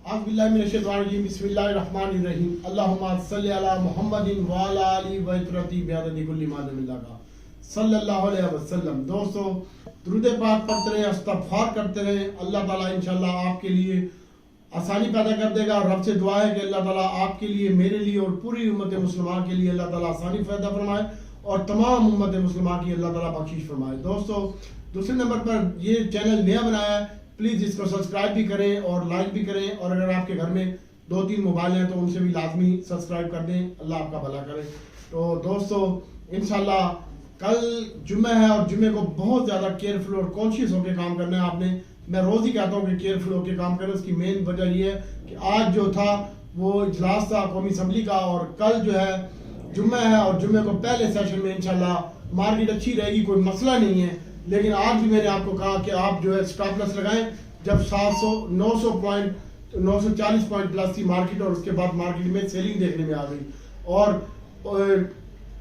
बिस्मिल्लाहिर्रहमानिर्रहीम अल्लाहुम्मा सल्लि अला मुहम्मदिन व अला आलि व इतरती बिअददी कुल्ली मादमिल्लाह का सल्लल्लाहु अलैहि वसल्लम। दोस्तों, दुरूद पाक पढ़ते रहें, इस्तग़फ़ार करते रहें। अल्लाह ताला इंशाअल्लाह आपके लिए आसानी पैदा कर देगा। रब से दुआ है कि अल्लाह ताला आपके लिए, मेरे लिए और पूरी उम्मत मुस्लिमा के लिए अल्लाह ताला आसानी पैदा फरमाए और तमाम उम्मत मुस्लिमा की अल्लाह ताला बख्शिश फरमाए। दोस्तों, दूसरे नंबर पर ये चैनल नया बनाया है, प्लीज़ इसको सब्सक्राइब भी करें और लाइक भी करें, और अगर आपके घर में 2-3 मोबाइल हैं तो उनसे भी लाजमी सब्सक्राइब कर दें। अल्लाह आपका भला करे। तो दोस्तों, इंशाल्लाह कल जुम्मे है और जुम्मे को बहुत ज़्यादा केयरफुल और कॉन्शियस होकर काम करना है आपने। मैं रोज़ ही कहता हूँ कि केयरफुल होकर काम करें। उसकी मेन वजह ये है कि आज जो था वो इजलास था कौमी असम्बली का, और कल जो है जुम्मा है और जुम्मे को पहले सेशन में इंशाल्लाह मार्केट अच्छी रहेगी, कोई मसला नहीं है। लेकिन आज भी मैंने आपको कहा कि आप जो है स्टॉप लॉस लगाएं। जब 940 पॉइंट प्लस थी मार्केट, और उसके बाद मार्केट में सेलिंग देखने में आ गई, और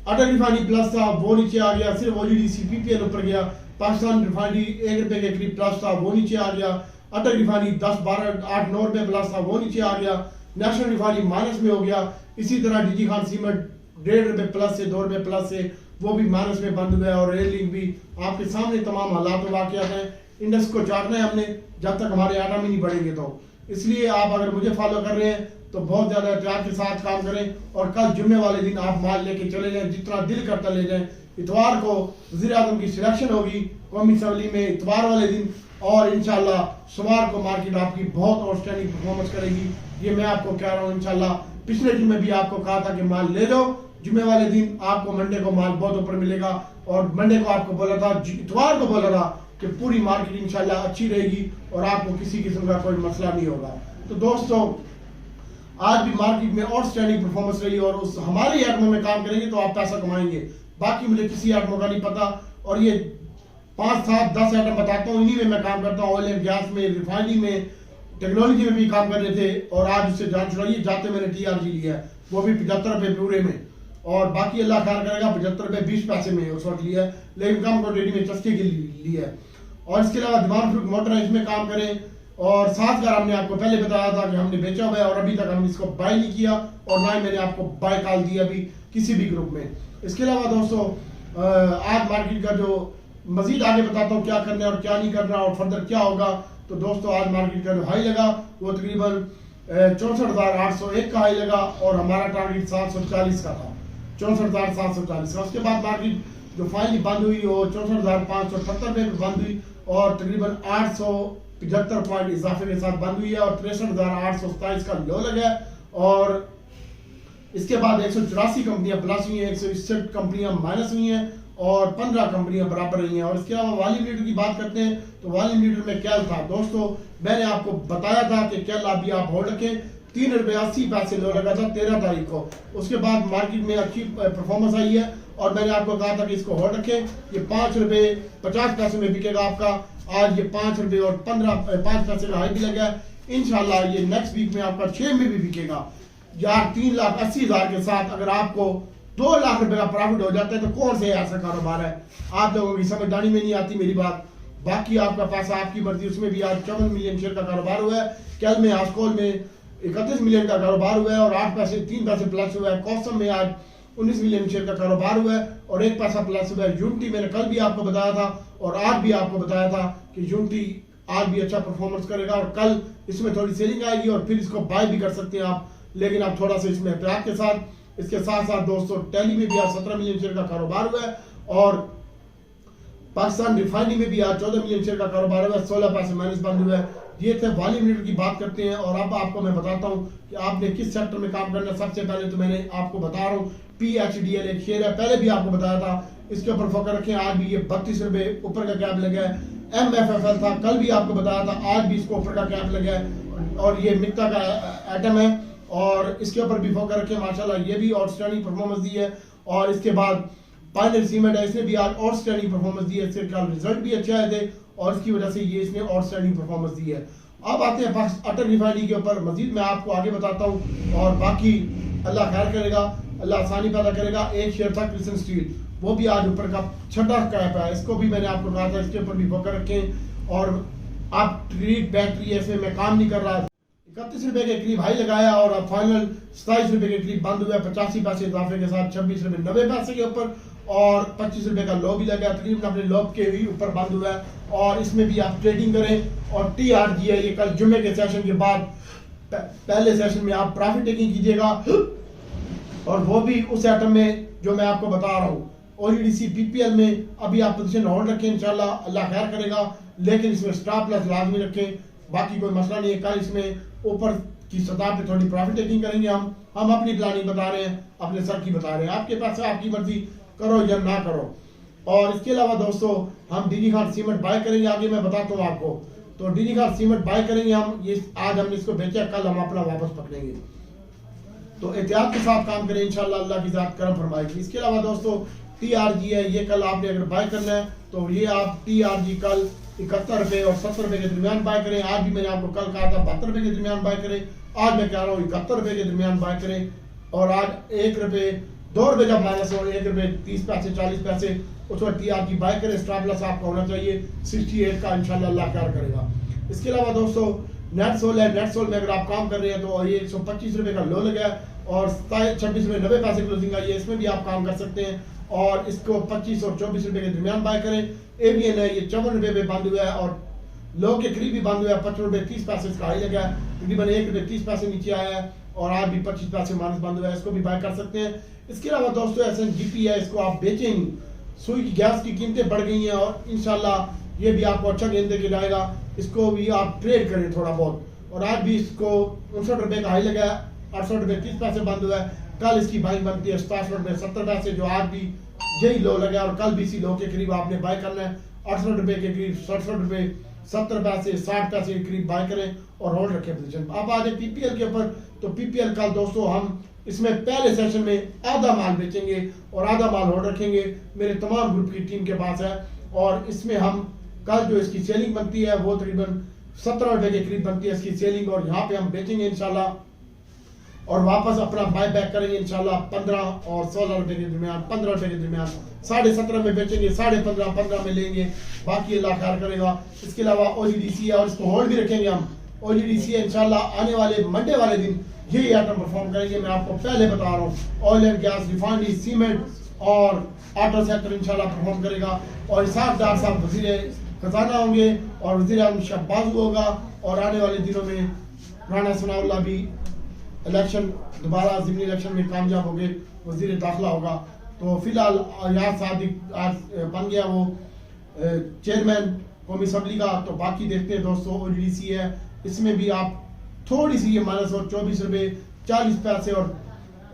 अटल रिफाइनरी प्लस था वो नीचे आ गया। सिर्फ ओजीडीसी पीपीएल ऊपर गया। पाकिस्तान रिफाइनरी 1 रुपए के करीब प्लस था वो नीचे आ गया। अटल रिफाइनरी 10, 12, 8, 9 रुपए प्लस था वो नीचे आ गया। नेशनल रिफाइनरी माइनस में हो गया। इसी तरह डीजी खान सीमेंट 1.5 रुपए प्लस से 2 रुपए प्लस से वो भी माइनस में बंद हुआ है, और रेल लिंक भी आपके सामने तमाम हालात वाक़ियात हैं। इंडेक्स को चाटना है हमने जब तक हमारे आटम ही नहीं बढ़ेंगे। तो इसलिए आप अगर मुझे फॉलो कर रहे हैं तो बहुत ज़्यादा एहतियात के साथ काम करें, और कल जुम्मे वाले दिन आप माल लेके चले जाएं, जितना दिल करता ले जाएं। इतवार को वज़ीर आज़म की सिलेक्शन होगी कौमी असम्बली में, इतवार वाले दिन, और इंशाल्लाह सोमवार को मार्केट आपकी बहुत आउटस्टैंडिंग परफॉर्मेंस करेगी। ये मैं आपको कह रहा हूँ इंशाल्लाह। पिछले दिन में भी आपको कहा था कि माल ले लो, जुम्मे वाले दिन आपको मंडे को माल बहुत ऊपर मिलेगा, और मंडे को आपको बोला था, इतवार को बोला था कि पूरी मार्केट इंशाल्लाह अच्छी रहेगी और आपको किसी किस्म का कोई मसला नहीं होगा। तो दोस्तों, आज भी मार्केट में आउटस्टैंडिंग परफॉर्मेंस रही, और उस हमारे एटमों में काम करेंगे तो आप पैसा कमाएंगे। बाकी मुझे किसी एटमों का नहीं पता, और ये 5, 7, 10 आइटम बताता हूँ, इन्हीं में मैं काम करता हूँ। ऑयल एंड गैस में, रिफाइनरी में, टेक्नोलॉजी में भी काम कर रहे थे, और आज उससे जान छुड़ाइए। जाते मैंने TRG लिया है, वो भी 75 रुपये पूरे में, और बाकी अल्लाह खैर करेगा 75 रुपये 20 पैसे में उस वक्त लिया है, लेकिन कम क्वान्टिटी में चस्के के लिए है। और इसके अलावा दिमाग फ्रूट मोटर है, इसमें काम करें। और 7,000 हमने आपको पहले बताया था कि हमने बेचा हुआ है, और अभी तक हमने इसको बाय नहीं किया, और ना ही मैंने आपको बाय कॉल दिया अभी किसी भी ग्रुप में। इसके अलावा दोस्तों, आज मार्केट का जो मजीद आगे बताता हूँ क्या करना है और क्या नहीं करना और फर्दर क्या होगा। तो दोस्तों, आज मार्केट का जो हाई लगा वो तकरीबन 64,801 का हाई लगा, और हमारा टारगेट 740 का था, 64,740 का। उसके बाद मार्केट जो फाइनली बंद हुई वो 64,578 में बंद हुई, और तकरीबन 875 पॉइंट इजाफे के साथ बंद हुई है, और 63,827 का लो लगा है। और इसके बाद 184 कंपनियां प्लस हुई हैं, 161 कंपनियां माइनस हुई हैं, और 15 कंपनियां बराबर रही हैं। और इसके अलावा वॉल्यूम लीडर की बात करते हैं तो वॉल्यूम लीडर में कैल था। दोस्तों, मैंने आपको बताया था कि कैल अभी आप होल्ड रखें। 3 रुपये 80 पैसे लो लगा था 13 तारीख को। उसके बाद मार्केट में अच्छी परफॉर्मेंस आई है, और मैंने आपको कहा था कि इसको होल्ड रखें। ये 5 रुपये 50 पैसे में बिकेगा आपका। आज ये 5 रुपये और 5 पैसे का हाई भी लगा है। इंशाल्लाह ये नेक्स्ट वीक में आपका 6 में भी बिकेगा। यार 3,80,000 के साथ अगर आपको 2 लाख रुपए का प्रॉफिट हो जाता है तो कौन से ऐसा कारोबार है? आप लोगों की समझदारी में नहीं आती मेरी बात। बाकी आपका पैसा आपकी मर्जी। उसमें भी आज 54 मिलियन शेयर का कारोबार हुआ है। कल में आजकल में 31 मिलियन का कारोबार हुआ है, और 8 पैसे 3 पैसे प्लस हुआ है। कॉसम में आज 19 मिलियन शेयर का कारोबार हुआ है, और 1 पैसा प्लस हुआ है। यूनिटी मैंने कल भी आपको बताया था, और आज भी आपको बताया था कि यूनिटी आज भी अच्छा परफॉर्मेंस करेगा, और कल इसमें थोड़ी सेलिंग आएगी, और फिर इसको बाय भी कर सकते हैं आप, लेकिन आप थोड़ा सा इसमें एहतियात के साथ। इसके साथ साथ दोस्तों, टेली में भी आज 17 मिलियन शेयर का कारोबार हुआ है, और पाकिस्तान रिफाइनरी में भी आज 14 मिलियन शेयर का कारोबार हुआ है, 16 पैसे माइनस बंद हुआ है। ये थे वॉल्यूम लीडर की बात करते हैं। और अब आपको मैं बताता हूँ कि आपने किस सेक्टर में काम करना है। सबसे पहले तो मैंने आपको बता रहा हूँ, PHDL एक शेयर है, पहले भी आपको बताया था, इसके ऊपर फोकस रखें। आज भी ये 32 रुपये ऊपर का कैप लगा है। MFFL था, कल भी आपको बताया था, आज भी इसको ऊपर का कैप लगा है, और ये मिक्ता का आइटम है, और इसके ऊपर भी फोकस रखें। माशाल्लाह ये भी आउटस्टैंडिंग परफॉर्मेंस दी है। और इसके बाद पायनियर सीमेंट है, इसने भी आज आउटस्टैंडिंग परफॉर्मेंस दी है। इसके रिजल्ट भी अच्छे आए थे, और इसकी वजह से ये इसने आउटस्टैंडिंग परफॉर्मेंस दी है। अब आते हैं अटल रिफाइनरी के ऊपर, मजीद मैं आपको आगे बताता हूँ, और बाकी अल्लाह खैर करेगा, अल्लाह आसानी पैदा करेगा। एक शेयर था क्रिसन स्टील, वो भी आज ऊपर का छठा कैप है, इसको भी मैंने आपको कहा था इसके ऊपर भी फोकस रखें। और आप ट्रीट बैटरी ऐसे में काम नहीं कर रहा, 31 रुपए के करीब हाई लगाया और अब फाइनल 27 रुपए के करीब बंद हुआ, 85 पैसे इजाफे के साथ 26 रुपए 90 पैसे के ऊपर, और 25 रुपए का लो भी लगा, तकरीबन अपने लो के भी ऊपर बंद हुआ है। और इसमें भी आप ट्रेडिंग करें। और TRG है, ये कल जुम्मे के सेशन के बाद पहले सेशन में आप प्रॉफिट टेकिंग कीजिएगा, और वो भी उस आइटम में जो मैं आपको बता रहा हूँ। OGDC PPL में अभी आप पोजीशन होल्ड रखें, इंशाल्लाह अल्लाह खैर करेगा, लेकिन इसमें स्टॉप लॉस लाजमी रखें, बाकी कोई मसला नहीं है। कल इसमें ऊपर की सतह पे थोड़ी प्रॉफिट टेकिंग करेंगे। हम अपनी प्लानिंग बता रहे हैं, अपने सर की बता रहे हैं, आपके पास है, आपकी मर्जी करो या ना करो। और इसके अलावा दोस्तों हम डीजी खान सीमेंट बाय करेंगे, आगे मैं बताता हूँ आपको। तो डीजी खान सीमेंट बाय करेंगे हम, ये आज हमने इसको बेचा, कल हम अपना वापस पकड़ेंगे। तो एहतियात के साथ काम करें, इंशाल्लाह अल्लाह की ज़ात करम फरमाएगी। इसके अलावा दोस्तों TRG है, ये कल आपने अगर बाय करना है तो ये आप TRG कल 71 रुपए और 70 रुपए के दरमियान बाय करें। आज भी मैंने आपको कल कहा था 72 रुपए के दरमियान बाय करें, आज मैं कह रहा हूँ 71 रुपए के दरमियान बाय करें। और आज 1 रुपए 2 रुपए जब माइनस हो, 1 रुपए 30 पैसे 40 पैसे उस वक्त TRG बाय करें। स्टॉप लॉस आपका होना चाहिए 68 का, इंशाल्लाह अल्लाह प्यार करेगा। इसके अलावा दोस्तों नेट सोल है, नेट सोल में अगर आप काम कर रहे हैं तो ये 125 रुपए का लो लगा है और 26 रुपए 90 पैसे क्लोजिंग आई है, इसमें भी आप काम कर सकते हैं। और इसको 25 और 24 रुपए के दरमियान बाय करें। ABN है, ये 54 रुपए पे बंद हुआ है और लो के करीब भी बंद हुआ है, 55 रुपए 30 पैसे इसका हाई लगा है, तकरीबन 1 रुपए 30 पैसे नीचे आया है और आज भी 25 पैसे माइनस बंद हुआ है, इसको भी बाय कर सकते हैं। इसके अलावा दोस्तों SNGP है, इसको आप बेचेंगे, सुई की गैस की कीमतें बढ़ गई हैं और इंशाल्लाह ये भी आपको अच्छा गेंद दे के जाएगा, इसको भी आप ट्रेड करें थोड़ा बहुत। और आज भी इसको 59 रुपए का हाई लगा है, 68 रुपए 30 पैसे बंद हुआ है, कल इसकी बाइंग बनती है 67 रुपए 70 पैसे, जो आज भी यही लो लगा और कल भी इसी लो के करीब आपने बाय करना है। 68 रुपए के करीब 67 रुपए 70 पैसे 60 पैसे के करीब बाय करें और होल्ड रखें पोजीशन। अब आ जाए PPL के ऊपर, तो PPL कल दोस्तों हम इसमें पहले सेशन में आधा माल बेचेंगे और आधा माल होल्ड रखेंगे, मेरे तमाम ग्रुप की टीम के पास है। और इसमें हम कल जो इसकी सेलिंग बनती है वो तकरीबन 17 रुपए के करीब बनती है इसकी सेलिंग, और यहाँ पे हम बेचेंगे इंशाल्लाह और वापस अपना बाय बैक करेंगे इंशाल्लाह 15 और 16 रुपए के दरमियान, 15 रुपए के दरमियान, 17.5 में बेचेंगे, 15.5 15 में लेंगे, बाकी अल्लाह खैर करेगा। इसके अलावा OGDC है और इसको होल्ड भी रखेंगे हम। OGDC है इंशाल्लाह आने वाले मंडे वाले दिन यही आइटम परफॉर्म करेंगे, मैं आपको पहले बता रहा हूँ। Oil and gas, refinery, cement और ऑटो सेक्टर इंशाल्लाह परफॉर्म करेगा। और इसाक डार साहब वजीर खजाना होंगे और वजीर आज़म शहबाज होगा, और आने वाले दिनों में राणा सनाउल्लाह भी इलेक्शन दोबारा ज़िमनी इलेक्शन में कामयाब हो गए, वजीर दाखिला होगा। तो फिलहाल याद सादिक आज बन गया वो चेयरमैन कौमी असम्बली का। तो बाकी देखते हैं दोस्तों OGDC है, इसमें भी आप थोड़ी सी ये माइनस और 24 रुपए 40 पैसे और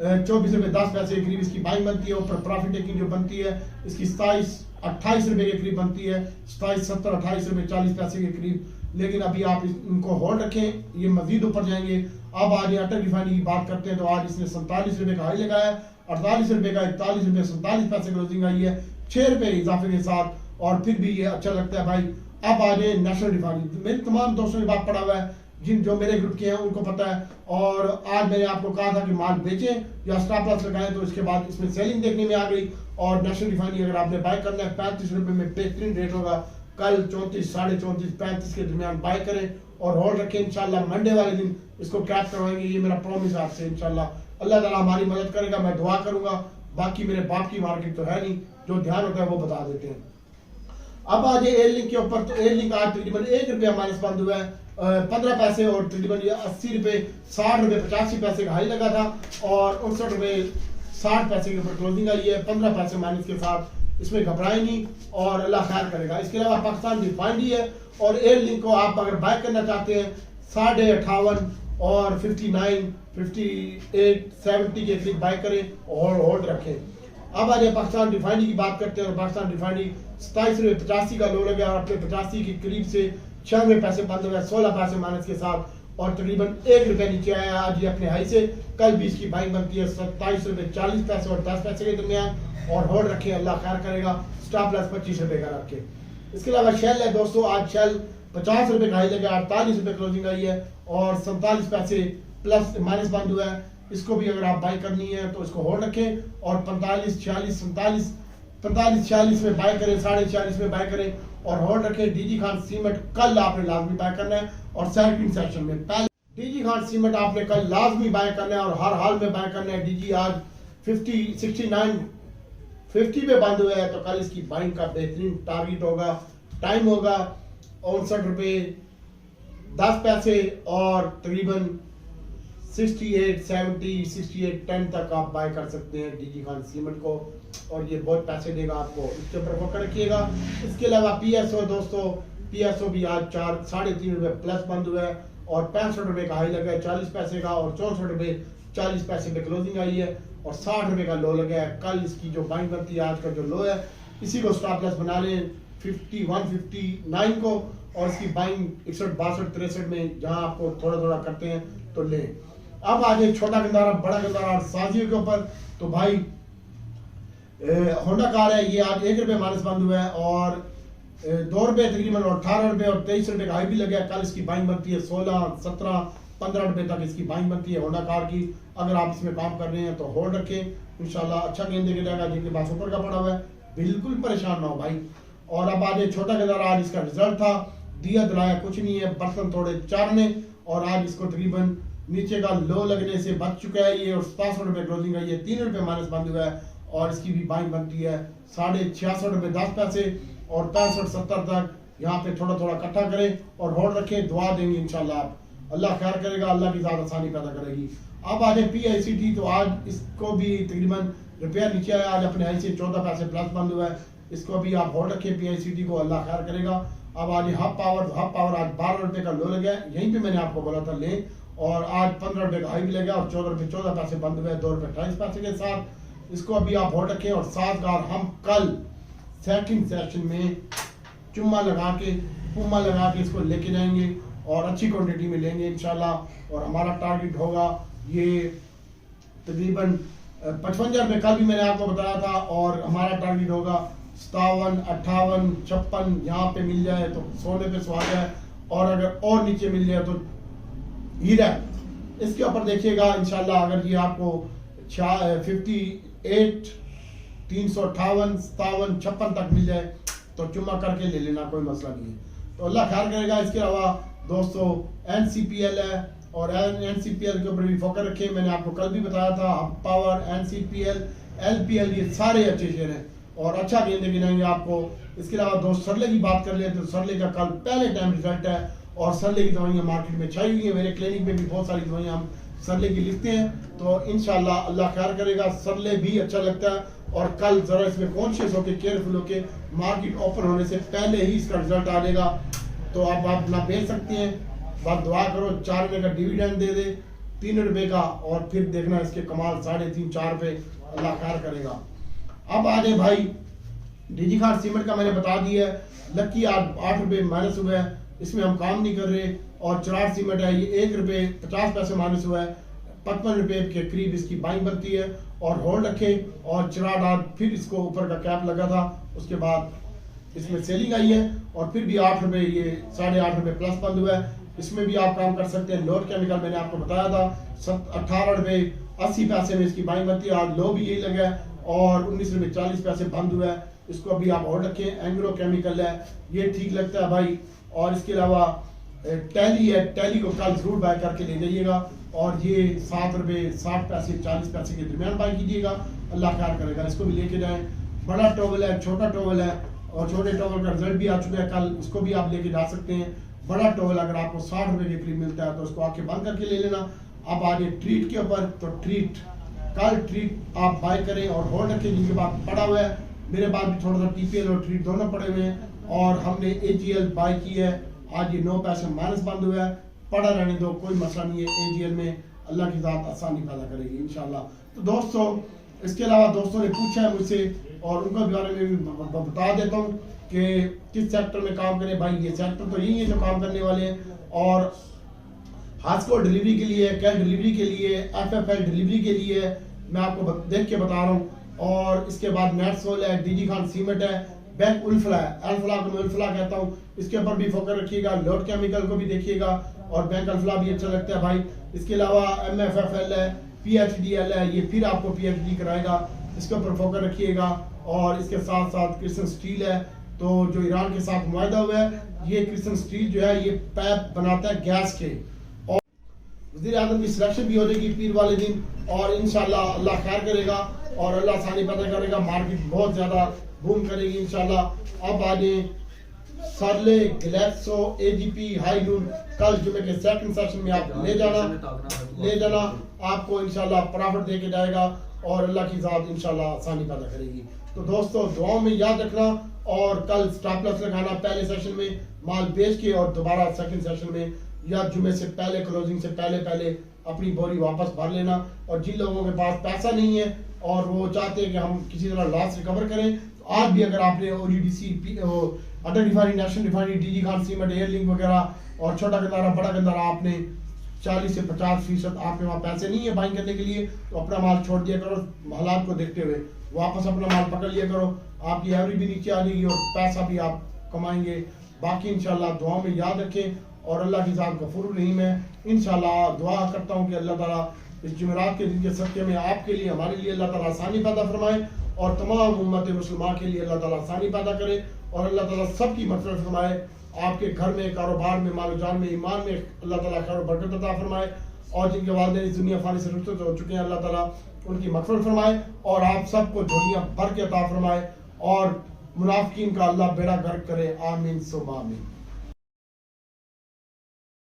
24 रुपए 10 पैसे के करीब इसकी बाइंग बनती है। ऊपर प्रॉफिट टेकिंग जो बनती है इसकी 27-28 रुपए के करीब बनती है, 27-70-28 रुपए 40 पैसे के करीब। लेकिन अभी आप इनको होल्ड रखें, ये मजीद ऊपर जाएंगे। अब आज अटल रिफाइनरी की बात करते हैं, तो आज इसने 47 रुपए का हाई लगाया, 48 रुपए का 41 रुपए 47 पैसे क्लोजिंग आई है, 6 रुपए इजाफे के साथ, और फिर भी ये अच्छा लगता है भाई। अब आ जाए नेशनल रिफाइनरी, मेरे तमाम दोस्तों ने बात पड़ा हुआ है, जिन जो मेरे ग्रुप के हैं उनको पता है। और आज मैंने आपको कहा था कि माल बेचें या स्टॉप लॉस लगाएं, तो इसके बाद इसमें सेलिंग देखने में आ गई। और नेशनल रिफाइनरी अगर आपने बाय करना है 35 रुपए में बेहतरीन रेट होगा, कल 34, 34.5, 35 के दरमियान बाय करें और होल्ड रखें। इंशाल्लाह मंडे वाले दिन इसको कैप करवाएंगे, ये मेरा प्रॉमिस है आपसे। इंशाल्लाह अल्लाह ताला हमारी मदद करेगा, मैं दुआ करूंगा। बाकी मेरे बाप की मार्केट तो है नहीं, जो ध्यान होता है वो बता देते हैं। अब आ जाए एयर लिंक के ऊपर, तो एयर लिंक आज तकरीबन 1 रुपया माइनस बंद हुआ है, 15 पैसे और तकरीबन 80 रुपए 60 रुपए 85 पैसे का हाई लगा था और 59 रुपए 60 पैसे के ऊपर क्लोजिंग आई है, 15 पैसे माइनस के साथ। इसमें घबराए नहीं और अल्लाह खैर करेगा। इसके अलावा पाकिस्तान रिफाइनरी है और एयर लिंक को आप अगर बाय करना चाहते हैं 58.5 और 59, 58, 70 के करीब बाय करें और होल्ड रखें। अब आज पाकिस्तान रिफाइनरी की बात करते हैं, और पाकिस्तान रिफाइनरी 27 रुपए 85 का लो लगा और अपने 85 के करीब से 96 पैसे बंद हो गया, 16 पैसे माइनस के साथ, और तकरीबन 1 रुपया नीचे आया आज ये अपने हाई से। कल भी इसकी बाइंग बनती है 27 रुपए 40 पैसे और 10 पैसे के दरमियान, और होल्ड रखें, अल्लाह खैर करेगा। स्टॉप लॉस 25 रुपए का रखें। इसके अलावा शेल है दोस्तों, आज शेल 50 रुपए का हाई लगा, 48 रुपए क्लोजिंग आई है और 47 पैसे प्लस माइनस बंद हुआ है। इसको भी अगर आप बाय करनी है तो इसको होल्ड रखें और 45, 46, 47, 45, 46 में बाय करें, 46.5 में बाय करें और होल्ड रखें। डीजी खान सीमेंट कल आपने लाजमी बाय करना है और सेकंड सेशन में पहले डीजी खान सीमेंट आपने कल लाजमी बाय करना है और हर हाल में बाय करना है। डीजी आज 50 पे बंद हुआ है, तो कल इसकी बाइंग का बेहतरीन टारगेट होगा। टाइम होगा 59 रुपये 10 पैसे और तकरीबन 68 तक आप बाय कर सकते हैं डीजी खान सीमेंट को, और ये बहुत पैसे देगा आपको। इसके ऊपर फोकस रखिएगा। इसके अलावा पीएसओ दोस्तों, पीएसओ भी आज 3.5 रुपये प्लस बंद हुआ है और 65 रुपये का हाई लगा है 40 पैसे का, और 64 रुपये 40 पैसे पे क्लोजिंग आई है और 60 रुपये का लो लगा है। कल इसकी जो बाइंग बनती है, आज का जो लो है, इसी को स्टॉप लॉस बना लें 159 को, और इसकी बाइंग 61, 62, 63 में जहां आपको थोड़ा थोड़ा करते हैं तो लें। अब आ जाए छोटा गंदारा बड़ा गंदारा और साजियों के ऊपर। तो भाई होंडा कार है, ये आज 1 रुपये माइनस बंद हुआ है और 2 रुपये तकरीबन और 18 रुपये और 23 रुपये का हाई भी लगा है। कल इसकी बाइंग बनती है 16, 17, 15 रुपये तक इसकी बाइंग बनती है होंडा कार की। अगर आप इसमें काम कर रहे हैं तो होल्ड रखें, इंशाल्लाह अच्छा गेंद देके जाएगा। जिनके पास ऊपर का पड़ा हुआ है बिल्कुल परेशान ना हो भाई। और अब आज छोटा गंदारा, आज इसका रिजल्ट था, दिया दिलाया कुछ नहीं है, बर्तन थोड़े चारने, और आज इसको तकरीबन नीचे का लो लगने से बच चुका है ये, और 67 रुपये क्लोजिंग है। ये 3 रुपये माइनस बंद हुआ है और इसकी भी बाइंग बनती है 66.5 रुपये 10 पैसे और 65-70 तक। यहाँ पे थोड़ा थोड़ा इकट्ठा करें और होल्ड रखें, दुआ देंगे इंशाल्लाह आप, अल्लाह खैर करेगा, अल्लाह की ज़्यादा आसानी पैदा करेगी। अब आ जाए PICT, तो आज इसको भी तकरीबन रुपया नीचे आया, आज अपने हाई से 14 पैसे प्लस बंद हुआ है। इसको भी आप होल्ड रखें PICT को, अल्लाह खैर करेगा। अब आज हब पावर आज 12 रुपये का लो लगा है, यहीं पे मैंने आपको बोला था लें, और आज 15 रुपये का हाई भी लगा और 14 रुपये 14 पैसे बंद हुए 2 रुपये 28 पैसे के साथ। इसको अभी आप होल्ड रखें, और साथगार हम कल सेकंड सेशन में चुम्मा लगा के पुम्मा लगा के इसको लेके जाएंगे और अच्छी क्वांटिटी में लेंगे इंशाल्लाह। और हमारा टारगेट होगा ये तकरीबन 55 रुपये, कल भी मैंने आपको बताया था, और हमारा टारगेट होगा 57, 58, 56 यहाँ पे मिल जाए तो सोने पे सुहागा है, और अगर और नीचे मिल जाए तो हीरा। इसके ऊपर देखिएगा इंशाल्लाह, अगर ये आपको 58, 358, 57, 56 तक मिल जाए तो चुम्मा करके ले लेना, कोई मसला नहीं है, तो अल्लाह खैर करेगा। इसके अलावा दोस्तों NCPL है, और NCPL के ऊपर भी फोकस रखें। मैंने आपको कल भी बताया था, पावर, NCPL, LPL ये सारे अच्छे शेयर हैं और अच्छा गेंद देके जाएंगे आपको। इसके अलावा दोस्त सरले की बात कर ले तो सरले का कल पहले टाइम रिजल्ट है, और सरले की दवाइयाँ मार्केट में छाई हुई है। मेरे क्लिनिक में भी बहुत सारी दवाइयाँ हम सरले की लिखते हैं, तो इंशाल्लाह अल्लाह खैर करेगा। सरले भी अच्छा लगता है, और कल जरा इसमें कॉन्शियस होकर केयरफुल होकर मार्केट ओपन होने से पहले ही इसका रिजल्ट आ जाएगा, तो आप अपना बेच सकते हैं। बात दुआ करो 4 रुपये का डिविडेंड दे दे 3 रुपये का, और फिर देखना इसके कमाल 3.5, 4 रुपये, अल्लाह खैर करेगा। अब आ जाए भाई डीजी खान सीमेंट का मैंने बता दिया है, लकी आज 8 रुपये माइनस हुआ है, इसमें हम काम नहीं कर रहे। और चिराग सीमेंट है, ये 1 रुपये 50 पैसे माइनस हुआ है, 55 रुपये के करीब इसकी बाइंग बनती है, और होल्ड रखें। और चिराग आज फिर इसको ऊपर का कैप लगा था, उसके बाद इसमें सेलिंग आई है, और फिर भी 8 रुपये, ये 8.5 रुपये प्लस बंद हुआ है। इसमें भी आप काम कर सकते हैं। लोड केमिकल मैंने आपको बताया था 18 रुपये 80 पैसे में इसकी बाइंग बनती है, आज लो भी यही लगा है, और 19 रुपये 40 पैसे बंद हुआ है। इसको अभी आप होल्ड रखें। एंग्रो केमिकल है, ये ठीक लगता है भाई। और इसके अलावा टैली है, टैली को कल जरूर बाय करके ले जाइएगा, और ये 7 रुपये 60 पैसे 40 पैसे के दरमियान बाय कीजिएगा, अल्लाह खैर करेगा। इसको भी लेके जाएं। बड़ा टॉवल है, छोटा टॉवल है, और छोटे टॉवल का रिजल्ट भी आ चुका है कल, इसको भी आप लेके जा सकते हैं। बड़ा टॉवल अगर आपको 60 रुपये के करीब मिलता है तो उसको आके बंद करके ले लेना। अब आ जाए ट्रीट के ऊपर, तो ट्रीट कल ट्रीट आप बाय करें और होल्ड रखें। जिनके पास पड़ा हुआ है, मेरे पास भी थोड़ा सा TPL और ट्रीट दोनों पड़े हुए हैं, और हमने AGL बाय की है, आज ये 9 पैसे माइनस बंद हुआ है, पड़ा रहने दो, कोई मसला नहीं है। AGL में अल्लाह की ज़ात आसानी पैदा करेगी इंशाल्लाह। तो दोस्तों, इसके अलावा दोस्तों ने पूछा है मुझसे, और उनके बारे में भी बता देता हूँ कि किस सेक्टर में काम करें। भाई ये सेक्टर तो यही है जो काम करने वाले हैं, और हास्को डिलीवरी के लिए, कैश डिलीवरी के लिए, FFL डिलीवरी के लिए मैं आपको देख के बता रहा हूँ। और इसके बाद नेटसोल है, डीजी खान सीमेंट है, बैंक उल्फला है, अल्फला को मैं उल्फला कहता हूँ, इसके ऊपर भी फोकस रखिएगा। लोड केमिकल को भी देखिएगा, और बैंक अल्फला भी अच्छा लगता है भाई। इसके अलावा MFFL है, PHDL है, ये फिर आपको PhD कराएगा, इसके ऊपर फोकस रखिएगा। और इसके साथ साथ क्रिस्टन स्टील है, तो जो ईरान के साथ मुआहदा हुआ है, ये क्रिस्टन स्टील जो है ये पैप बनाता है गैस के। वज़ीर आज़म की सिलेक्शन भी हो जाएगी पीर वाले दिन, और इंशाल्लाह अल्लाह खैर करेगा और अल्लाह आसानी पैदा करेगा, मार्केट बहुत ज़्यादा बूम करेगी इंशाल्लाह। अब आगे सरले ग्लैक्सो एजीपी हाईडून कल जुमे के सेकंड सेशन में आप ले जाना आपको इंशाल्लाह प्रॉफिट दे के जाएगा और अल्लाह की ज़ात इंशाल्लाह आसानी पैदा करेगी। तो दोस्तों दुआओं में याद रखना और कल स्टॉप लॉस लगाना पहले सेशन में माल बेच के, और दोबारा सेकंड सेशन में या जुमे से पहले क्लोजिंग से पहले अपनी बोरी वापस भर लेना। और जिन लोगों के पास पैसा नहीं है और वो चाहते हैं कि हम किसी तरह लॉस रिकवर करें, तो आज भी अगर आपने OGDC Attock refinery, national refinery, DG Khan cement, air link वगैरह और छोटा गंदारा बड़ा गंदारा आपने 40 से 50% आपके वहाँ पैसे नहीं है बाइंग करने के लिए, तो अपना माल छोड़ दिया करो। हालात को देखते हुए वापस अपना माल पकड़ लिया करो, आपकी एवरेज भी नीचे आ जाएगी और पैसा भी आप कमाएंगे। बाकी इंशाल्लाह दुआओं में याद रखें और अल्लाह की ज़ात गफूर रहीम है। इंशाल्लाह दुआ करता हूँ कि अल्लाह ताला इस जुमेरात के दिन के सदक़े में आपके लिए, हमारे लिए अल्लाह ताला आसानी पैदा फरमाए और तमाम उम्मत मुसलमान के लिए अल्लाह ताला आसानी पैदा करे और अल्लाह ताला सबकी मग़फ़िरत फरमाए। आपके घर में, कारोबार में, माल जान में, ईमान में अल्लाह ताला खैर और बरकत अता फरमाए, और जिनके वालिदैन इस दुनिया फ़ानी से रुखसत हो चुके हैं अल्लाह ताला उनकी मग़फ़िरत फरमाए और आप सबको दुनिया भर के अता फरमाए और मुनाफ़िकीन का अल्लाह बेड़ा गर्क करे। आमीन सुम्मा आमीन।